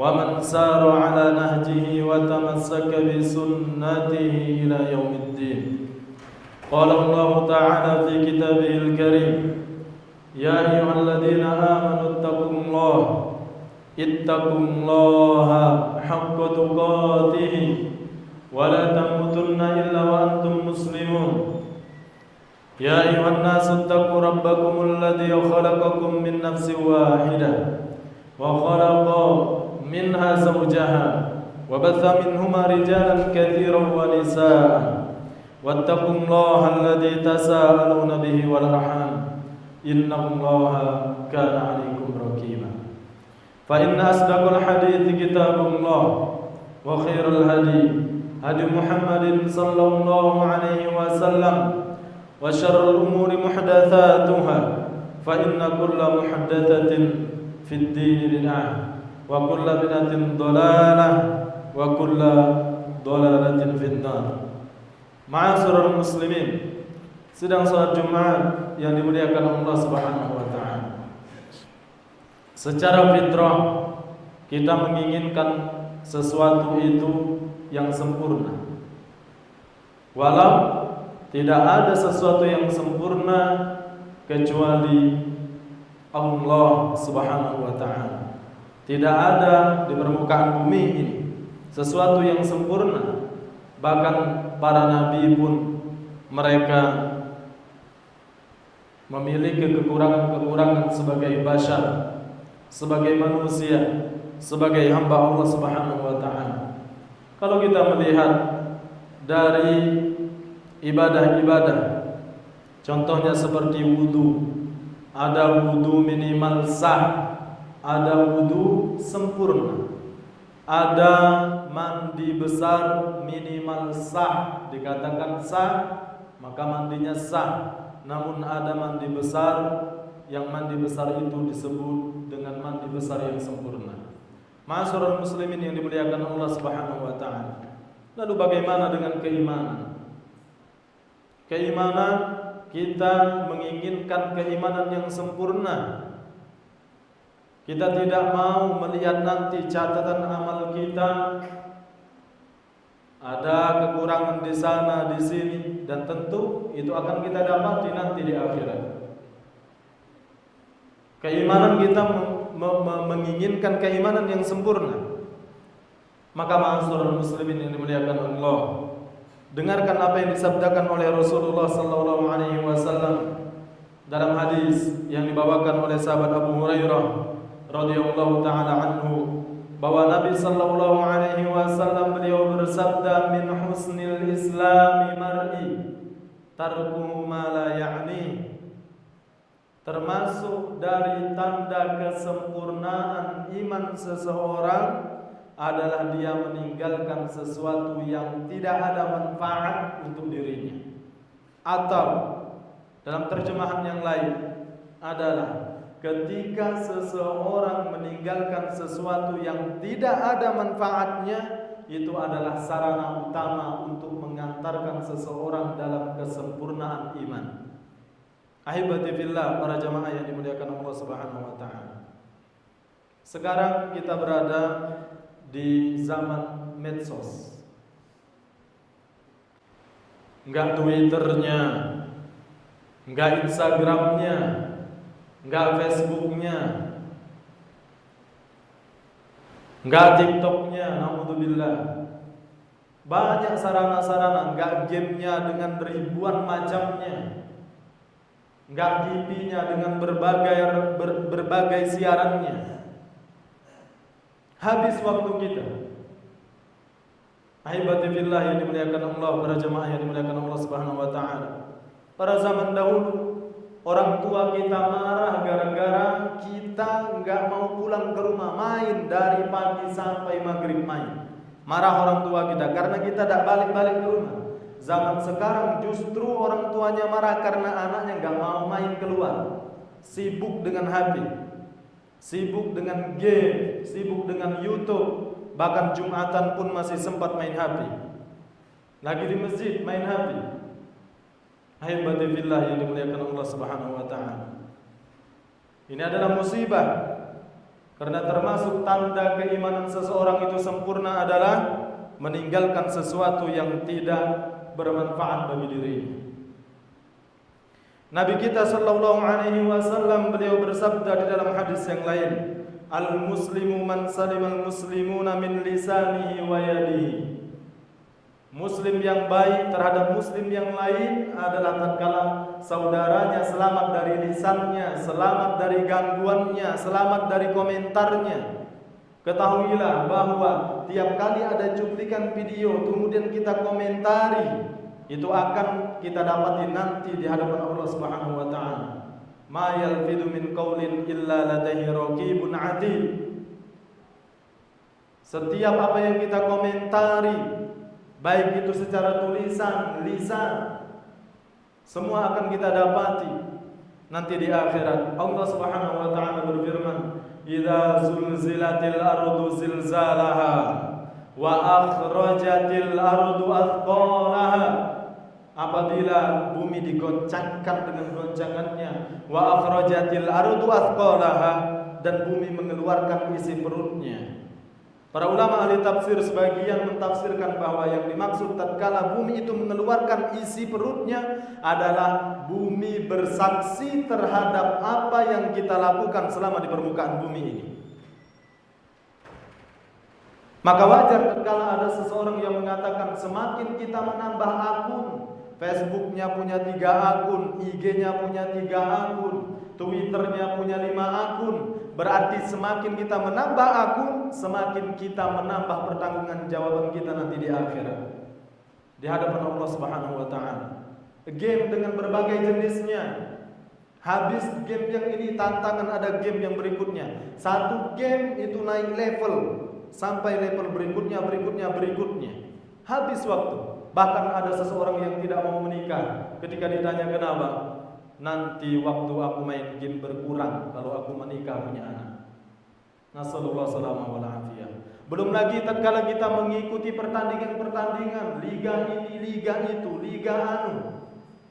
ومن سار على نهجه وتمسك بسنته إلى يوم الدين. قال الله تعالى في كتابه الكريم: يا أيها الذين آمنوا اتقوا الله حق تقاته ولا تموتن إلا وأنتم مسلمون. يا أيها الناس اتقوا ربكم الذي خلقكم من نفس واحدة وخلق منها زوجها وبث منهما رجالا كثيرا ونساء واتقوا الله الذي تساءلون به والأرحام إن الله كان عليكم رقيبا. فإن أصدق الحديث كتاب الله وخير الهدي هدي محمد صلى الله عليه وسلم وشر الأمور محدثاتها فإن كل محدثة في الدين بدعة وكل بدعة ضلالة وكل ضلالة في النار. Ma'asyiral muslimin, sidang salat Jumat yang dimuliakan Allah Subhanahu wa taala. Secara fitrah kita menginginkan sesuatu itu yang sempurna. Walau tidak ada sesuatu yang sempurna kecuali Allah Subhanahu wa taala. Tidak ada di permukaan bumi ini sesuatu yang sempurna. Bahkan para nabi pun mereka memiliki kekurangan-kekurangan sebagai bashar, sebagai manusia, sebagai hamba Allah Subhanahu wa taala. Kalau kita melihat dari ibadah-ibadah, contohnya seperti wudu, ada wudu minimal sah, ada wudu sempurna, ada mandi besar minimal sah, dikatakan sah maka mandinya sah. Namun ada mandi besar yang mandi besar itu disebut dengan mandi besar yang sempurna. Ma'asyiral muslimin yang dimuliakan Allah Subhanahu wa taala. Lalu bagaimana dengan keimanan? Keimanan, kita menginginkan keimanan yang sempurna. Kita tidak mau melihat nanti catatan amal kita ada kekurangan di sana, di sini, dan tentu itu akan kita dapati nanti di akhirat. Keimanan kita menginginkan keimanan yang sempurna. Maka ma'asyiral muslimin yang dimuliakan Allah, dengarkan apa yang disabdakan oleh Rasulullah sallallahu alaihi wasallam dalam hadis yang dibawakan oleh sahabat Abu Hurairah radhiyallahu taala anhu, bahwa Nabi sallallahu alaihi wasallam beliau bersabda, min husnil islami mar'i tarkuhu ma la ya'ni. Termasuk dari tanda kesempurnaan iman seseorang adalah dia meninggalkan sesuatu yang tidak ada manfaat untuk dirinya. Atau dalam terjemahan yang lain adalah ketika seseorang meninggalkan sesuatu yang tidak ada manfaatnya, itu adalah sarana utama untuk mengantarkan seseorang dalam kesempurnaan iman. Ahibati fillah, para jamaah yang dimuliakan Allah Subhanahu wa taala. Sekarang kita berada di zaman medsos. Enggak Twitternya, enggak Instagramnya, enggak Facebooknya, enggak TikToknya, naudzubillah. Banyak sarana-sarana, enggak gamenya dengan ribuan macamnya, enggak TV-nya dengan berbagai siarannya. Habis waktu kita. Ahibati fillah yang dimuliakan Allah, para jemaah yang dimuliakan Allah Subhanahu wa taala. Pada zaman dahulu, orang tua kita marah gara-gara kita enggak mau pulang ke rumah, main dari pagi sampai maghrib main. Marah orang tua kita karena kita tidak balik-balik ke rumah. Zaman sekarang justru orang tuanya marah karena anaknya enggak mau main keluar, sibuk dengan HP, sibuk dengan game, sibuk dengan YouTube. Bahkan Jumatan pun masih sempat main HP. Lagi di masjid main HP. Ahibati fillah yang dimuliakan Allah Subhanahu wa taala. Ini adalah musibah. Karena termasuk tanda keimanan seseorang itu sempurna adalah meninggalkan sesuatu yang tidak bermanfaat bagi dirinya. Nabi kita sallallahu alaihi wasallam beliau bersabda di dalam hadis yang lain, "Al-muslimu man salimal muslimuna min lisanihi wa yadihi." Muslim yang baik terhadap muslim yang lain adalah tatkala saudaranya selamat dari lisannya, selamat dari gangguannya, selamat dari komentarnya. Ketahuilah bahwa tiap kali ada cuplikan video kemudian kita komentari, itu akan kita dapati nanti di hadapan Allah Subhanahu wa taala. Ma yalfidu min qaulin illa ladaihi raqibun atid. Setiap apa yang kita komentari, baik itu secara tulisan, lisan, semua akan kita dapati nanti di akhirat. Allah Subhanahu wa taala berfirman, "Idza zulzilatil ardu zilzalaha wa akhrajatil ardu athqalaha." Apabila bumi digoncangkan dengan goncangannya, wa akhrajatil ardu athqalaha, dan bumi mengeluarkan isi perutnya. Para ulama ahli tafsir sebagian mentafsirkan bahwa yang dimaksud tatkala bumi itu mengeluarkan isi perutnya adalah bumi bersaksi terhadap apa yang kita lakukan selama di permukaan bumi ini. Maka wajar tatkala ada seseorang yang mengatakan semakin kita menambah akun, Facebooknya punya 3 akun, IG-nya punya 3 akun, Twitternya punya 5 akun. Berarti semakin kita menambah akun, semakin kita menambah pertanggungan jawaban kita nanti di akhirat, di hadapan Allah Subhanahu wa taala. Game dengan berbagai jenisnya. Habis game yang ini, tantangan ada game yang berikutnya. Satu game itu naik level sampai level berikutnya. Habis waktu. Bahkan ada seseorang yang tidak mau menikah. Ketika ditanya kenapa, nanti waktu aku main game berkurang kalau aku menikah punya anak. Nasallallahu salamah wal afiyah. Belum lagi tatkala kita mengikuti pertandingan-pertandingan, liga ini, liga itu, liga anu.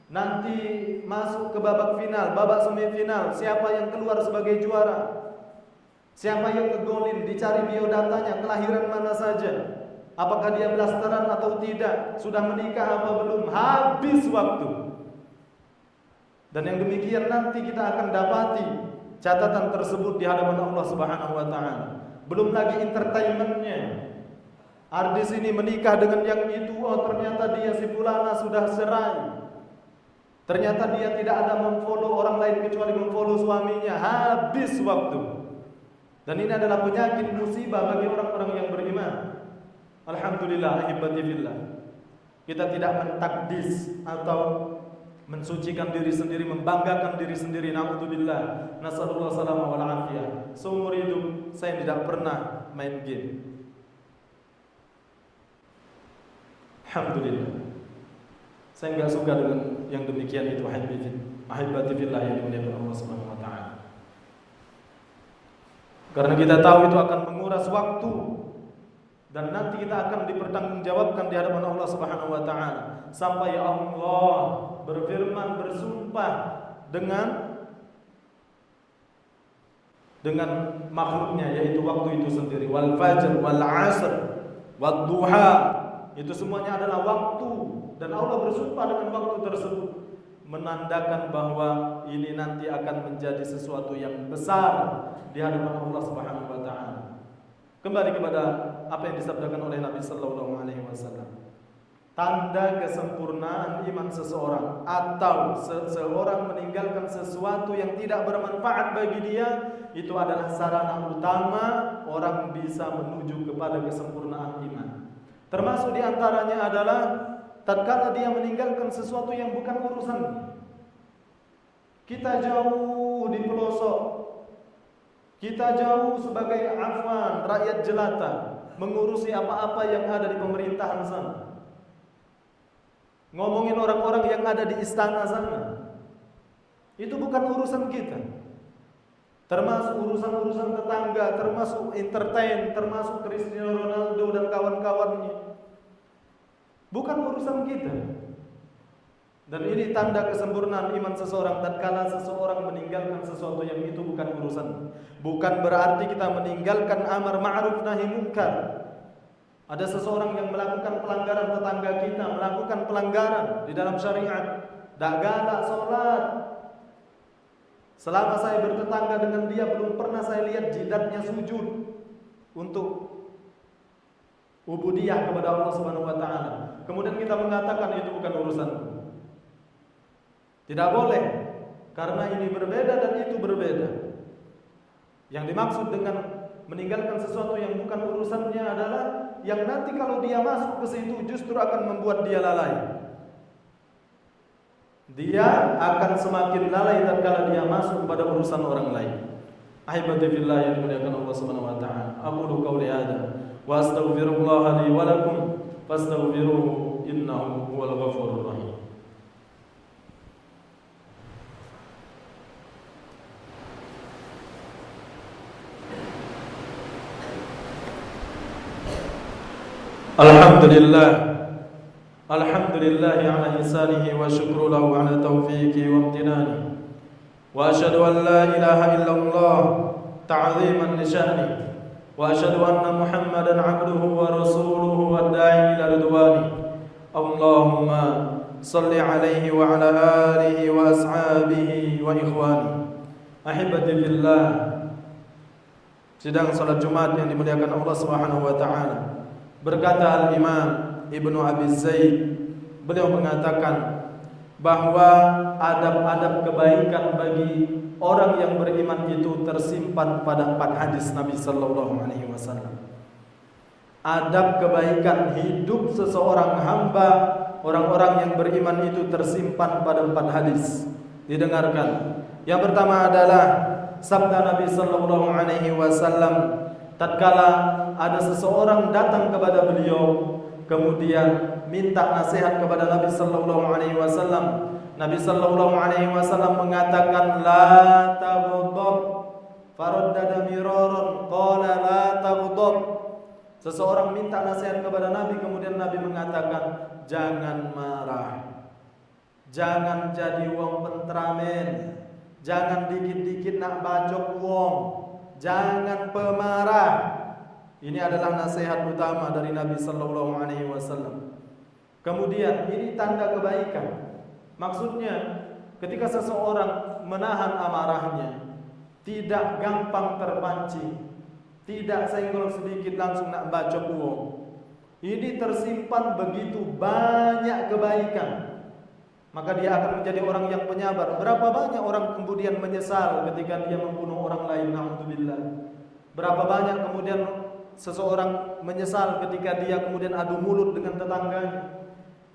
Nanti masuk ke babak final, babak semifinal, siapa yang keluar sebagai juara? Siapa yang ngegolin, dicari biodatanya, kelahiran mana saja. Apakah dia blasteran atau tidak? Sudah menikah apa belum? Habis waktu. Dan yang demikian nanti kita akan dapati catatan tersebut di hadapan Allah Subhanahu wa taala. Belum lagi entertainmentnya. Artis ini menikah dengan yang itu, oh ternyata dia si fulana sudah cerai. Ternyata dia tidak ada memfollow orang lain kecuali memfollow suaminya. Habis waktu. Dan ini adalah penyakit musibah bagi orang-orang yang beriman. Alhamdulillah, ahibati fillah. Kita tidak mentakdis atau mensucikan diri sendiri, membanggakan diri sendiri. Na'udzubillah. Nasallallahu salamah wal afiyah. Seumur hidup saya tidak pernah main game. Alhamdulillah. Saya enggak suka dengan yang demikian itu, ahibati fillah yang dimuliakan Allah Subhanahu wa taala. Karena kita tahu itu akan menguras waktu. Dan nanti kita akan dipertanggungjawabkan di hadapan Allah Subhanahu wa taala. Sampai Allah berfirman, bersumpah dengan makhluknya, yaitu waktu itu sendiri. Wal fajr wal 'asr wad duha. Itu semuanya adalah waktu, dan Allah bersumpah dengan waktu tersebut, menandakan bahwa ini nanti akan menjadi sesuatu yang besar di hadapan Allah Subhanahu wa taala. Kembali kepada apa yang disabdakan oleh Nabi sallallahu alaihi wasallam. Tanda kesempurnaan iman seseorang atau seseorang meninggalkan sesuatu yang tidak bermanfaat bagi dia, itu adalah sarana utama orang bisa menuju kepada kesempurnaan iman. Termasuk di antaranya adalah tatkala dia meninggalkan sesuatu yang bukan urusannya. Kita jauh di pelosok, kita jauh sebagai afwan, rakyat jelata, mengurusi apa-apa yang ada di pemerintahan sana. Ngomongin orang-orang yang ada di istana sana. Itu bukan urusan kita. Termasuk urusan-urusan tetangga, termasuk entertain, termasuk Cristiano Ronaldo dan kawan-kawannya. Bukan urusan kita. Dan ini tanda kesempurnaan iman seseorang tatkala seseorang meninggalkan sesuatu yang itu bukan urusan. Bukan berarti kita meninggalkan amar ma'ruf nahi munkar. Ada seseorang yang melakukan pelanggaran tetangga kita, melakukan pelanggaran di dalam syariat. Tak galak salat. Selama saya bertetangga dengan dia belum pernah saya lihat jidatnya sujud untuk ubudiyah kepada Allah Subhanahu wa taala. Kemudian kita mengatakan itu bukan urusanku. Tidak boleh, karena ini berbeda dan itu berbeda. Yang dimaksud dengan meninggalkan sesuatu yang bukan urusannya adalah yang nanti kalau dia masuk ke situ justru akan membuat dia lalai. Dia akan semakin lalai tatkala dia masuk pada urusan orang lain. Ahibati fillah yang dimuliakan Allah Subhanahu wa taala. Aqulu qouli hadza wa astaghfirullah li wa lakum fastaghfiruhu innahu huwal ghafurur rahim. Alhamdulillah ala ihsanihi wa syukru lahu ala taufiqi wa amtinani wa asyhadu an la ilaha illallah ta'ziman li sya'ni wa asyhadu anna Muhammadan 'abduhu wa rasuluhu wa da'i ila ridwani. Allahumma salli alaihi wa ala alihi wa ashabihi wa ikhwani. Ahibati fillah, sidang salat Jumat yang dimuliakan Allah Subhanahu wa taala. Berkata Al-Imam Ibnu Abi Zaid, beliau mengatakan bahwa adab-adab kebaikan bagi orang yang beriman itu tersimpan pada 4 hadis Nabi sallallahu alaihi wasallam. Adab kebaikan hidup seseorang hamba, orang-orang yang beriman itu tersimpan pada 4 hadis. Didengarkan. Yang pertama adalah sabda Nabi sallallahu alaihi wasallam tatkala ada seseorang datang kepada beliau kemudian minta nasihat kepada Nabi sallallahu alaihi wasallam. Nabi sallallahu alaihi wasallam mengatakan la taghdab. Faraddada miraran qala la taghdab. Seseorang minta nasihat kepada Nabi kemudian Nabi mengatakan jangan marah. Jangan jadi wong pentramen. Jangan dikit-dikit nak bacok wong. Jangan pemarah. Ini adalah nasihat utama dari Nabi sallallahu alaihi wasallam. Kemudian ini tanda kebaikan. Maksudnya ketika seseorang menahan amarahnya, tidak gampang terpancing, tidak senggol sedikit langsung nak bacok wong. Ini tersimpan begitu banyak kebaikan. Maka dia akan menjadi orang yang penyabar. Berapa banyak orang kemudian menyesal ketika dia membunuh orang lain, na'udzubillah. Berapa banyak kemudian seseorang menyesal ketika dia kemudian adu mulut dengan tetangganya.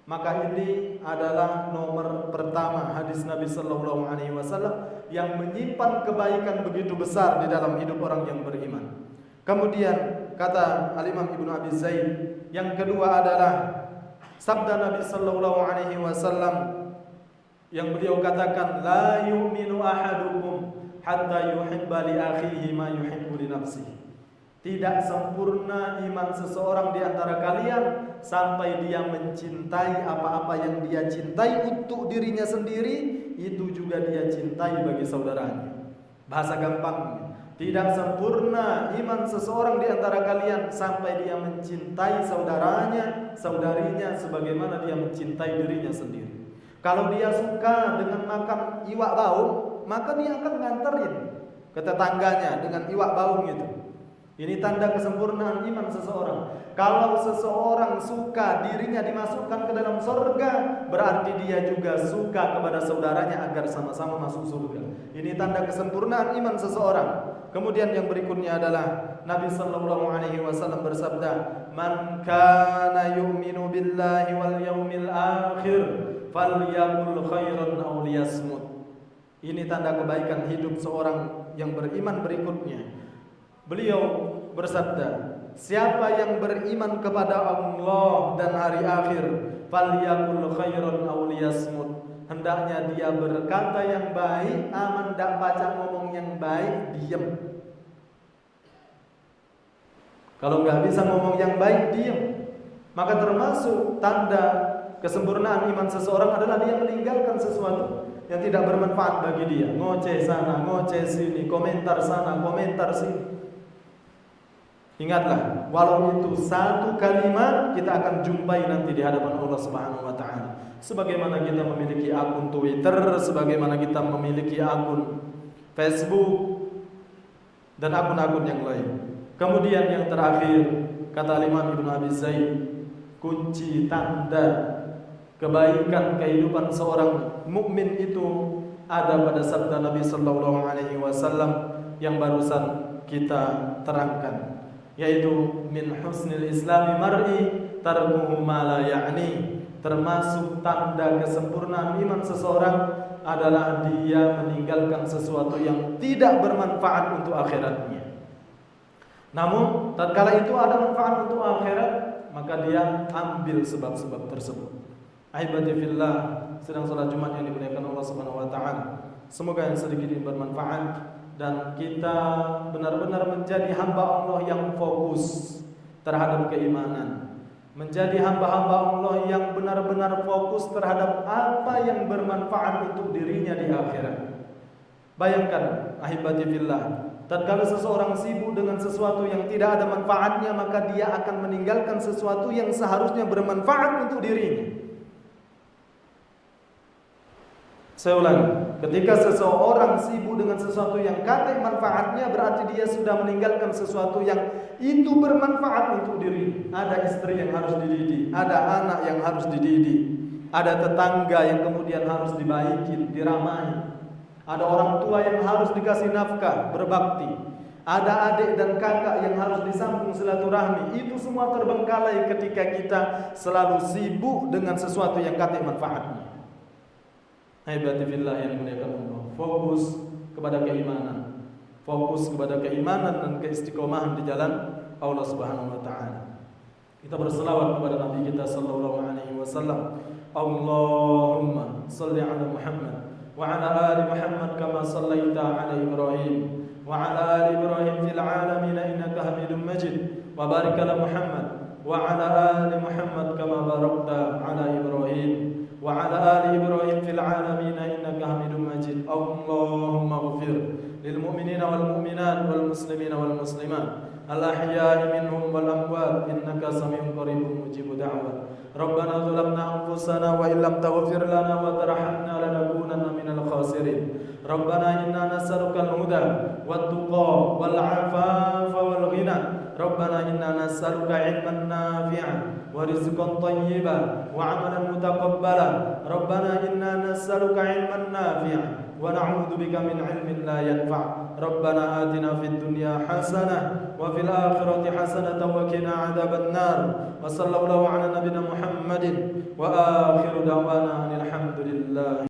Maka ini adalah nomor pertama hadis Nabi sallallahu alaihi wasallam yang menyimpan kebaikan begitu besar di dalam hidup orang yang beriman. Kemudian kata Al-Imam Ibnu Abi Zaid, yang kedua adalah sabda Nabi sallallahu alaihi wasallam yang beliau katakan la yu'minu ahadukum hatta yuhibba li akhihi ma yuhibbu li nafsihi. Tidak sempurna iman seseorang di antara kalian sampai dia mencintai apa-apa yang dia cintai untuk dirinya sendiri, itu juga dia cintai bagi saudaranya. Bahasa gampangnya, tidak sempurna iman seseorang di antara kalian sampai dia mencintai saudaranya, saudarinya sebagaimana dia mencintai dirinya sendiri. Kalau dia suka dengan makan iwak baung, maka dia akan nganterin ke tetangganya dengan iwak baung itu. Ini tanda kesempurnaan iman seseorang. Kalau seseorang suka dirinya dimasukkan ke dalam surga, berarti dia juga suka kepada saudaranya agar sama-sama masuk surga. Ini tanda kesempurnaan iman seseorang. Kemudian yang berikutnya adalah Nabi sallallahu alaihi wasallam bersabda, "Man kana yu'minu billahi wal yawmil akhir falyaqul khairan aw liyasmut." Ini tanda kebaikan hidup seorang yang beriman berikutnya. Beliau bersabda, siapa yang beriman kepada Allah dan hari akhir, falyaqul khairan aw liyasmut, hendaknya dia berkata yang baik, aman dak baca ngomong yang baik, diam. Kalau enggak bisa ngomong yang baik, diam. Maka termasuk tanda kesempurnaan iman seseorang adalah dia meninggalkan sesuatu yang tidak bermanfaat bagi dia. Ngoceh sana, ngoceh sini, komentar sana, komentar sini. Ingatlah, walau itu satu kalimat, kita akan jumpai nanti di hadapan Allah Subhanahu wa taala. Sebagaimana kita memiliki akun Twitter, sebagaimana kita memiliki akun Facebook dan akun-akun yang lain. Kemudian yang terakhir, kata Imam Ibnu Abi Zaid, kunci tanda kebaikan kehidupan seorang mukmin itu ada pada sabda Nabi sallallahu alaihi wasallam yang barusan kita terangkan, yaitu min husnil islami mar'i tarkuhu ma la ya'ni. Termasuk tanda kesempurnaan iman seseorang adalah dia meninggalkan sesuatu yang tidak bermanfaat untuk akhiratnya. Namun tatkala itu ada manfaat untuk akhirat, maka dia ambil sebab-sebab tersebut. Ahibati fillah, sedang salat Jumat yang dimuliakan Allah Subhanahu wa taala. Semoga yang sedikit ini bermanfaat dan kita benar-benar menjadi hamba Allah yang fokus terhadap keimanan, menjadi hamba-hamba Allah yang benar-benar fokus terhadap apa yang bermanfaat untuk dirinya di akhirat. Bayangkan, ahibati fillah, tatkala seseorang sibuk dengan sesuatu yang tidak ada manfaatnya, maka dia akan meninggalkan sesuatu yang seharusnya bermanfaat untuk dirinya. Saya ulangi, ketika seseorang sibuk dengan sesuatu yang kata manfaatnya, berarti dia sudah meninggalkan sesuatu yang itu bermanfaat untuk diri. Ada istri yang harus dididik, ada anak yang harus dididik, ada tetangga yang kemudian harus dibaikin, diramahi, ada orang tua yang harus dikasih nafkah, berbakti, ada adik dan kakak yang harus disambung silaturahmi. Itu semua terbengkalai ketika kita selalu sibuk dengan sesuatu yang kata manfaatnya. Haibati fillah yang dimuliakan Allah, fokus kepada keimanan, fokus kepada keimanan dan keistiqomahan di jalan Allah Subhanahu wa taala. Kita berselawat kepada Nabi kita sallallahu alaihi wasallam. Allahumma shalli ala Muhammad wa ala ali Muhammad kama shallaita ala Ibrahim wa ala ali Ibrahim fil alamin innaka Hamidum Majid. Wa barik ala Muhammad wa ala ali Muhammad kama barakta ala Ibrahim wa ala ali Ibrahim fil alamin innaka Hamidum Majid. Allahumma ighfir lil mu'minina wal mu'minat wal muslimina wal muslimat al ahya'i minhum wal amwat innaka samiun qaribun mujibud da'wat. Rabbana zalamna anfusana wa illam taghfir lana wa tarhamna lanakunanna minal khasirin. Rabbana inna nas'aluka al-huda wat tuqa wal 'afafa wal ghina. Rabbana inna nas'aluka 'ilman nafi'an wa rizqan thayyiban wa 'amalan mutaqabbalan. Rabbana inna nas'aluka 'ilman nafi'an wa na'udzu bika min 'ilmin la yanfa'. Rabbana atina fid dunya hasanah wa fil akhirati hasanatan wa qina 'adzaban nar. Wa sallallahu ala nabiyyina Muhammadin wa akhiru da'wana alhamdulillah.